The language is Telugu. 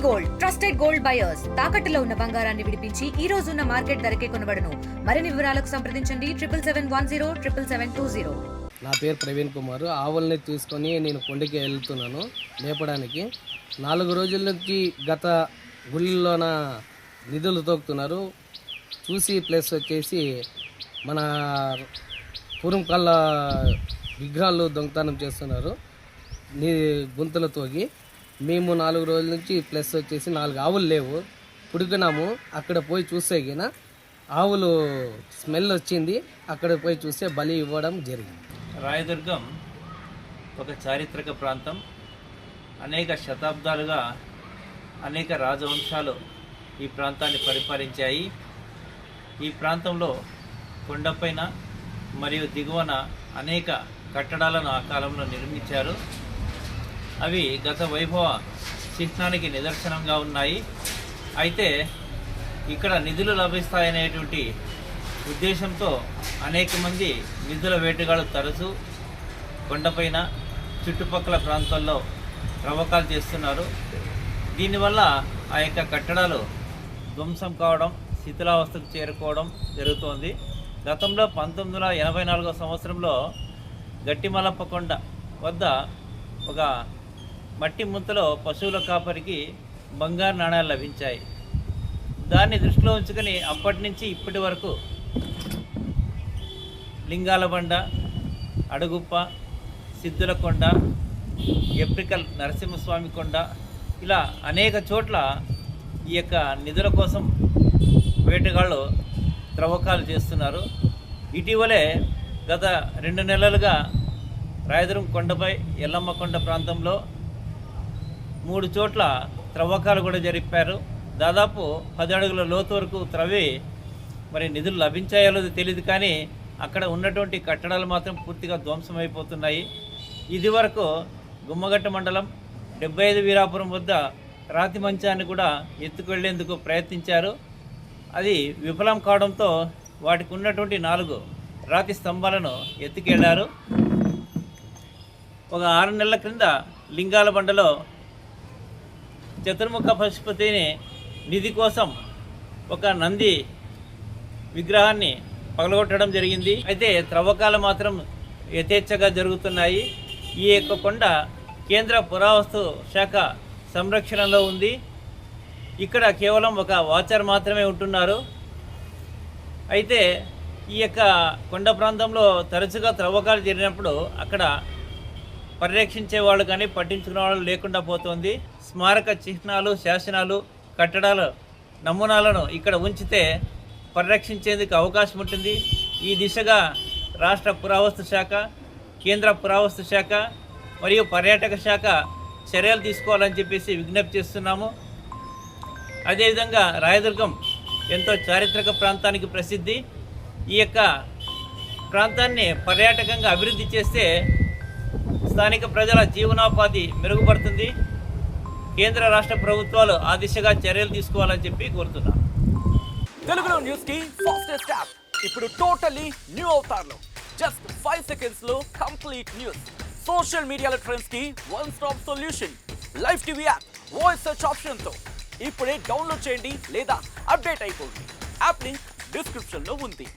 గోల్డ్ ట్రస్టెడ్ గోల్డ్ బయర్స్ తాకట్టులో ఉన్న బంగారాన్ని విడిపించి ఈ రోజు ఉన్న మార్కెట్ ధరకే కొనబడును. మరిన్ని వివరాలకు సంప్రదించండి 7771077720. నా పేరు ప్రవీణ్ కుమార్. ఆవుల్ని తీసుకొని నేను కొండకి వెళ్తున్నాను మేపడానికి. 4 రోజుల నుంచి గత గుళ్ళలోన నిధులు తోకుతున్నారు. చూసి ప్లేస్ వచ్చేసి మన పూర్వకాల విగ్రహాలు దొంగతనం చేస్తున్నారు గుంతలు తోగి. మేము 4 రోజుల నుంచి ప్లస్ వచ్చేసి 4 ఆవులు లేవు. పుడుకున్నాము. అక్కడ పోయి చూస్తే గిన ఆవులు స్మెల్ వచ్చింది. అక్కడ పోయి చూస్తే బలి ఇవ్వడం జరిగింది. రాయదుర్గం ఒక చారిత్రక ప్రాంతం. అనేక శతాబ్దాలుగా అనేక రాజవంశాలు ఈ ప్రాంతాన్ని పరిపాలించాయి. ఈ ప్రాంతంలో కొండపైన మరియు దిగువన అనేక కట్టడాలను ఆ కాలంలో నిర్మించారు. అవి గత వైభవ చిహ్నానికి నిదర్శనంగా ఉన్నాయి. అయితే ఇక్కడ నిధులు లభిస్తాయనేటువంటి ఉద్దేశంతో అనేక మంది నిధుల వేటగాళ్ళు తరచూ కొండపైన చుట్టుపక్కల ప్రాంతాల్లో త్రవ్వకాలు చేస్తున్నారు. దీనివల్ల ఆ యొక్క కట్టడాలు ధ్వంసం కావడం, శిథిలావస్థకు చేరుకోవడం జరుగుతోంది. గతంలో 1984 సంవత్సరంలో గట్టిమలప్పకొండ వద్ద ఒక మట్టి ముంతలో పశువుల కాపరికి బంగారు నాణాలు లభించాయి. దాన్ని దృష్టిలో ఉంచుకొని అప్పటి నుంచి ఇప్పటి వరకు లింగాలబండ, అడుగుప్ప, సిద్ధులకొండ, ఎప్రికల్ నరసింహస్వామి కొండ, ఇలా అనేక చోట్ల ఈ యొక్క నిధుల కోసం వేటగాళ్ళు త్రవ్వకాలు చేస్తున్నారు. ఇటీవలే గత 2 నెలలుగా రాయదుర్గం కొండపై ఎల్లమ్మ కొండ ప్రాంతంలో 3 చోట్ల త్రవ్వకాలు కూడా జరిపారు. దాదాపు 10 అడుగుల లోతు వరకు త్రవ్వి మరి నిధులు లభించాయో లేదో తెలియదు, కానీ అక్కడ ఉన్నటువంటి కట్టడాలు మాత్రం పూర్తిగా ధ్వంసమైపోతున్నాయి. ఇది వరకు గుమ్మగట్ట మండలం 75 వీరాపురం వద్ద రాతి మంచాన్ని కూడా ఎత్తుకెళ్లేందుకు ప్రయత్నించారు. అది విఫలం కావడంతో వాటికి ఉన్నటువంటి 4 రాతి స్తంభాలను ఎత్తుకెళ్లారు. ఒక 6 నెలల క్రింద లింగాలబండలో చతుర్ముఖ పశుపతిని నిధి కోసం ఒక నంది విగ్రహాన్ని పగలగొట్టడం జరిగింది. అయితే త్రవ్వకాలు మాత్రం యథేచ్ఛగా జరుగుతున్నాయి. ఈ యొక్క కొండ కేంద్ర పురావస్తు శాఖ సంరక్షణలో ఉంది. ఇక్కడ కేవలం ఒక వాచర్ మాత్రమే ఉంటున్నారు. అయితే ఈ యొక్క కొండ ప్రాంతంలో తరచుగా త్రవ్వకాలు జరిగినప్పుడు అక్కడ పరిరక్షించే వాళ్ళు కానీ పట్టించుకునే వాళ్ళు లేకుండా పోతుంది. స్మారక చిహ్నాలు, శాసనాలు, కట్టడాల నమూనాలను ఇక్కడ ఉంచితే పరిరక్షించేందుకు అవకాశం ఉంటుంది. ఈ దిశగా రాష్ట్ర పురావస్తు శాఖ, కేంద్ర పురావస్తు శాఖ మరియు పర్యాటక శాఖ చర్యలు తీసుకోవాలని చెప్పేసి విజ్ఞప్తి చేస్తున్నాము. అదేవిధంగా రాయదుర్గం ఎంతో చారిత్రక ప్రాంతానికి ప్రసిద్ధి. ఈ యొక్క ప్రాంతాన్ని పర్యాటకంగా అభివృద్ధి చేస్తే స్థానిక ప్రజల జీవనోపాధి మెరుగుపడుతుంది. కేంద్ర రాష్ట్ర ప్రభుత్వాలు ఆ దిశగా చర్యలు తీసుకోవాలని చెప్పి కోరుతున్నాను. తెలుగులో న్యూస్ కి ఫాస్టెస్ట్ యాప్ ఇప్పుడు టోటలీ న్యూ అవతార్లో జస్ట్ 5 seconds లో కంప్లీట్ న్యూస్. సోషల్ మీడియాలో ట్రెండ్స్ కి one stop solution. Live TV app voice search option తో ఇప్పుడే డౌన్లోడ్ చేయండి లేదా అప్డేట్ అయిపోండి. యాప్ లింక్ డిస్క్రిప్షన్ లో ఉంది.